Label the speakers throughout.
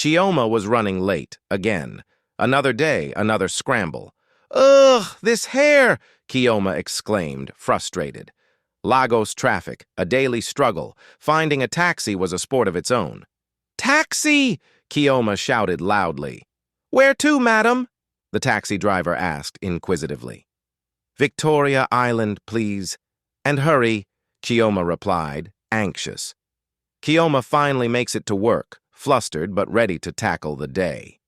Speaker 1: Chioma was running late, again. Another day, another scramble. "Ugh, this hair!" Chioma exclaimed, frustrated. Lagos traffic, a daily struggle. Finding a taxi was a sport of its own. "Taxi!" Chioma shouted loudly. "Where to, madam?" the taxi driver asked inquisitively. "Victoria Island, please." "And hurry," Chioma replied, anxious. Chioma finally makes it to work, flustered but ready to tackle the day.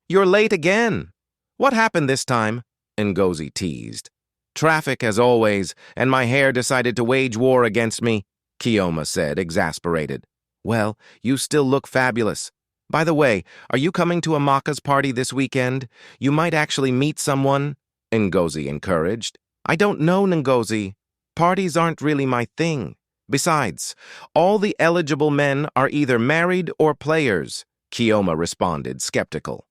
Speaker 1: "You're late again. What happened this time?" Ngozi teased. "Traffic, as always, and my hair decided to wage war against me," Chioma said, exasperated. "Well, you still look fabulous. By the way, are you coming to Amaka's party this weekend? You might actually meet someone," Ngozi encouraged. "I don't know, Ngozi. Parties aren't really my thing. Besides, all the eligible men are either married or players," Chioma responded, skeptical.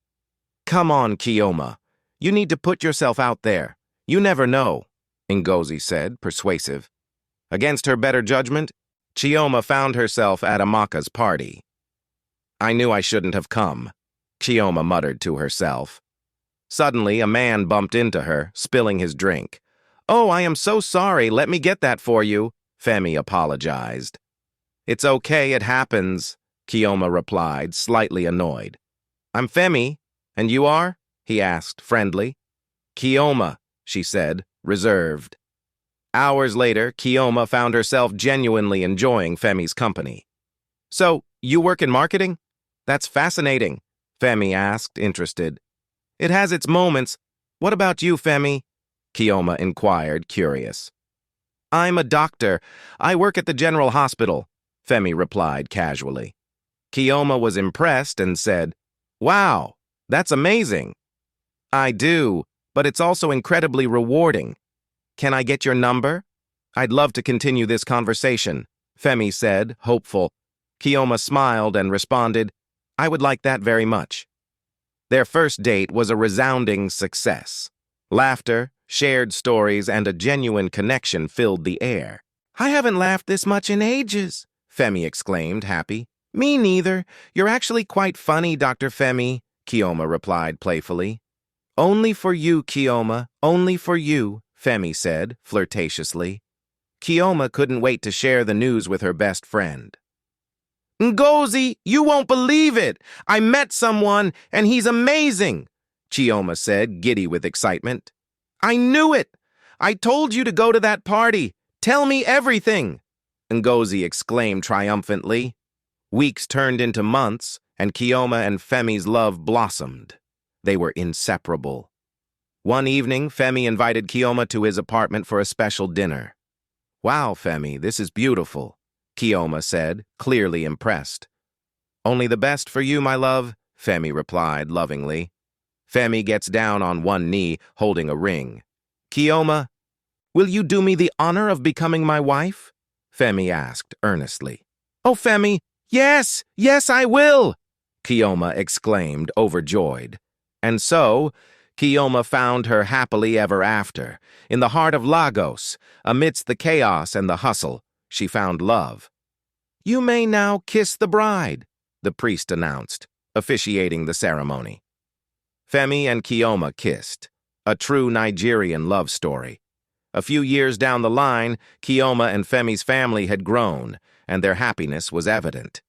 Speaker 1: "Come on, Chioma. You need to put yourself out there. You never know," Ngozi said, persuasive. Against her better judgment, Chioma found herself at Amaka's party. "I knew I shouldn't have come," Chioma muttered to herself. Suddenly, a man bumped into her, spilling his drink. "Oh, I am so sorry. Let me get that for you," Femi apologized. "It's okay, it happens," Chioma replied, slightly annoyed. "I'm Femi, and you are?" he asked, friendly. "Chioma," she said, reserved. Hours later, Chioma found herself genuinely enjoying Femi's company. "So, you work in marketing? That's fascinating," Femi asked, interested. "It has its moments. What about you, Femi?" Chioma inquired, curious. "I'm a doctor. I work at the General Hospital," Femi replied casually. Chioma was impressed and said, "Wow, that's amazing." "I do, but it's also incredibly rewarding. Can I get your number?" "I'd love to continue this conversation," Femi said, hopeful. Chioma smiled and responded, "I would like that very much." Their first date was a resounding success. Laughter, shared stories, and a genuine connection filled the air. "I haven't laughed this much in ages," Femi exclaimed, happy. "Me neither. You're actually quite funny, Dr. Femi," Chioma replied playfully. "Only for you, Chioma, only for you," Femi said, flirtatiously. Chioma couldn't wait to share the news with her best friend. "Ngozi, you won't believe it! I met someone, and he's amazing!" Chioma said, giddy with excitement. "I knew it! I told you to go to that party! Tell me everything!" Ngozi exclaimed triumphantly. Weeks turned into months, and Chioma and Femi's love blossomed. They were inseparable. One evening, Femi invited Chioma to his apartment for a special dinner. "Wow, Femi, this is beautiful," Chioma said, clearly impressed. "Only the best for you, my love," Femi replied lovingly. Femi gets down on one knee, holding a ring. "Chioma, will you do me the honor of becoming my wife?" Femi asked earnestly. "Oh, Femi, yes, yes, I will!" Chioma exclaimed, overjoyed. And so, Chioma found her happily ever after. In the heart of Lagos, amidst the chaos and the hustle, she found love. "You may now kiss the bride," the priest announced, officiating the ceremony. Femi and Chioma kissed, a true Nigerian love story. A few years down the line, Chioma and Femi's family had grown, and their happiness was evident.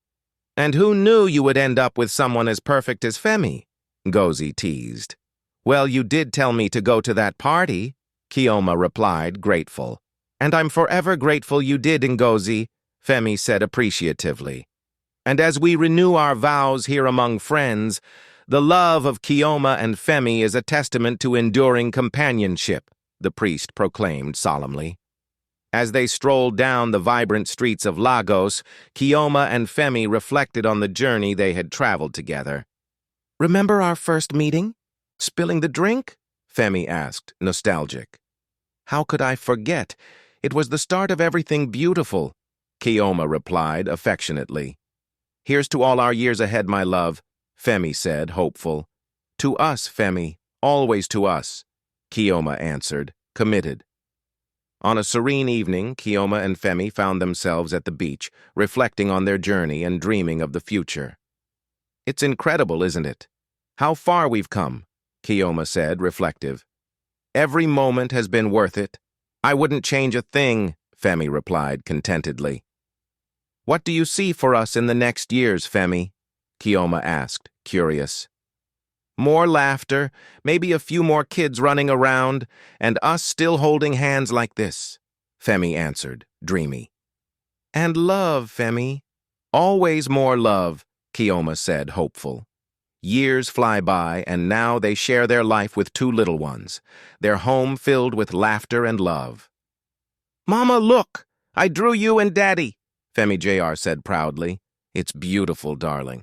Speaker 1: "And who knew you would end up with someone as perfect as Femi?" Ngozi teased. "Well, you did tell me to go to that party," Chioma replied, grateful. "And I'm forever grateful you did, Ngozi," Femi said appreciatively. "And as we renew our vows here among friends, the love of Chioma and Femi is a testament to enduring companionship," the priest proclaimed solemnly. As they strolled down the vibrant streets of Lagos, Chioma and Femi reflected on the journey they had traveled together. "Remember our first meeting? Spilling the drink?" Femi asked, nostalgic. "How could I forget? It was the start of everything beautiful," Chioma replied affectionately. "Here's to all our years ahead, my love," Femi said, hopeful. "To us, Femi, always to us," Chioma answered, committed. On a serene evening, Chioma and Femi found themselves at the beach, reflecting on their journey and dreaming of the future. It's incredible, isn't it? How far we've come, Chioma said, reflective. Every moment has been worth it. I wouldn't change a thing, Femi replied contentedly. What do you see for us in the next years, Femi? Chioma asked, curious. More laughter, maybe a few more kids running around, and us still holding hands like this, Femi answered, dreamy. And love, Femi. Always more love, Chioma said, hopeful. Years fly by, and now they share their life with two little ones, their home filled with laughter and love. Mama, look! I drew you and Daddy, Femi Jr. said proudly. It's beautiful, darling.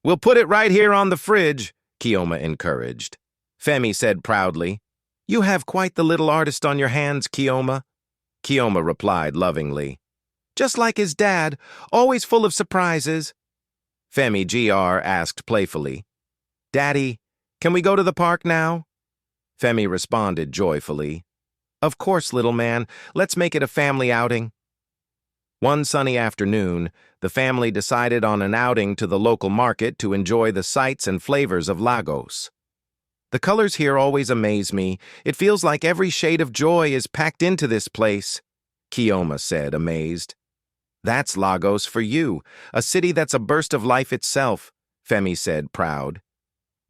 Speaker 1: We'll put it right here on the fridge, Chioma encouraged. Femi said proudly, You have quite the little artist on your hands, Chioma. Chioma replied lovingly. Just like his dad, always full of surprises. Femi Jr. asked playfully, Daddy, can we go to the park now? Femi responded joyfully, Of course, little man, let's make it a family outing. One sunny afternoon, the family decided on an outing to the local market to enjoy the sights and flavors of Lagos. The colors here always amaze me. It feels like every shade of joy is packed into this place, Chioma said, amazed. That's Lagos for you, a city that's a burst of life itself, Femi said, proud.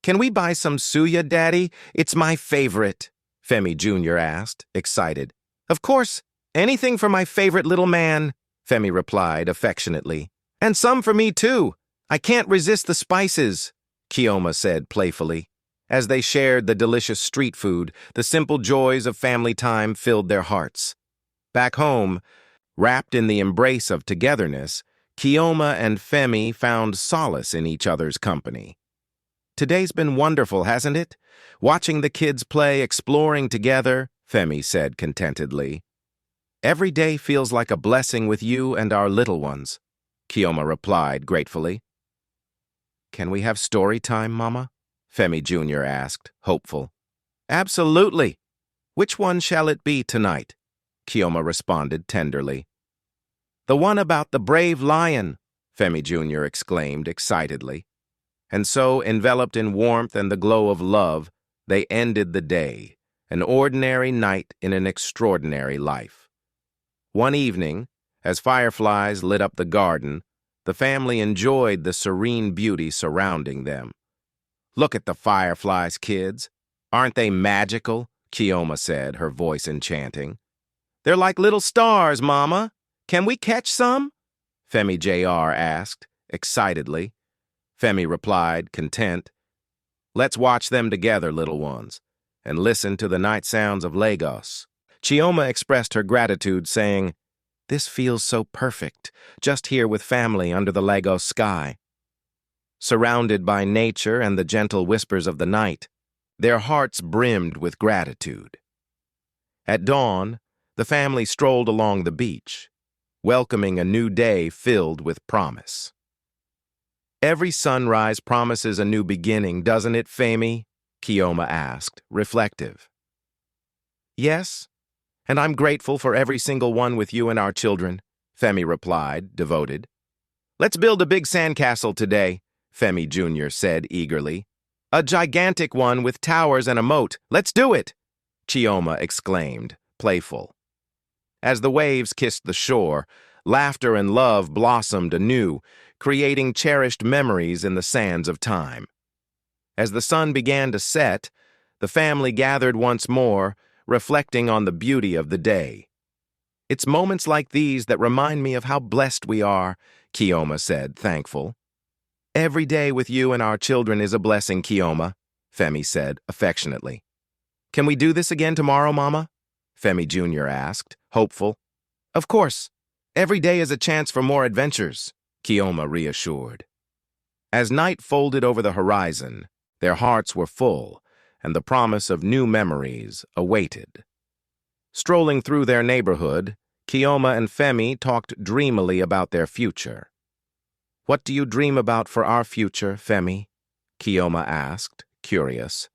Speaker 1: Can we buy some suya, Daddy? It's my favorite, Femi Jr. asked, excited. Of course, anything for my favorite little man, Femi replied affectionately. And some for me, too. I can't resist the spices, Chioma said playfully. As they shared the delicious street food, the simple joys of family time filled their hearts. Back home, wrapped in the embrace of togetherness, Chioma and Femi found solace in each other's company. Today's been wonderful, hasn't it? Watching the kids play, exploring together, Femi said contentedly. Every day feels like a blessing with you and our little ones, Chioma replied gratefully. Can we have story time, Mama? Femi Jr. asked, hopeful. Absolutely. Which one shall it be tonight? Chioma responded tenderly. The one about the brave lion, Femi Jr. exclaimed excitedly. And so, enveloped in warmth and the glow of love, they ended the day, an ordinary night in an extraordinary life. One evening, as fireflies lit up the garden, the family enjoyed the serene beauty surrounding them. Look at the fireflies, kids. Aren't they magical? Chioma said, her voice enchanting. They're like little stars, Mama. Can we catch some? Femi Jr. asked, excitedly. Femi replied, content. Let's watch them together, little ones, and listen to the night sounds of Lagos. Chioma expressed her gratitude, saying, This feels so perfect, just here with family under the Lagos sky. Surrounded by nature and the gentle whispers of the night, their hearts brimmed with gratitude. At dawn, the family strolled along the beach, welcoming a new day filled with promise. Every sunrise promises a new beginning, doesn't it, Femi? Chioma asked, reflective. Yes, and I'm grateful for every single one with you and our children, Femi replied, devoted. Let's build a big sandcastle today, Femi Jr. said eagerly. A gigantic one with towers and a moat. Let's do it, Chioma exclaimed, playful. As the waves kissed the shore, laughter and love blossomed anew, creating cherished memories in the sands of time. As the sun began to set, the family gathered once more, reflecting on the beauty of the day. It's moments like these that remind me of how blessed we are, Chioma said, thankful. Every day with you and our children is a blessing, Chioma, Femi said affectionately. Can we do this again tomorrow, Mama? Femi Jr. asked, hopeful. Of course. Every day is a chance for more adventures, Chioma reassured. As night folded over the horizon, their hearts were full, and the promise of new memories awaited. Strolling through their neighborhood, Chioma and Femi talked dreamily about their future. What do you dream about for our future, Femi? Chioma asked, curious.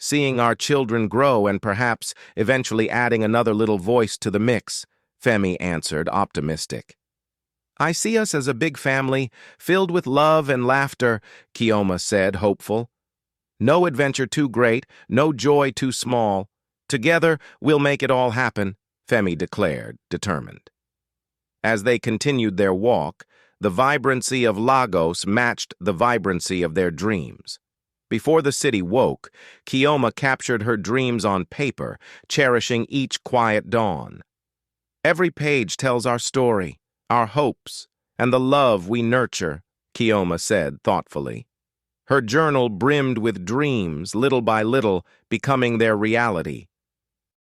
Speaker 1: Seeing our children grow and perhaps eventually adding another little voice to the mix, Femi answered, optimistic. I see us as a big family, filled with love and laughter, Chioma said, hopeful. No adventure too great, no joy too small. Together, we'll make it all happen, Femi declared, determined. As they continued their walk, the vibrancy of Lagos matched the vibrancy of their dreams. Before the city woke, Chioma captured her dreams on paper, cherishing each quiet dawn. Every page tells our story, our hopes, and the love we nurture, Chioma said thoughtfully. Her journal brimmed with dreams, little by little, becoming their reality.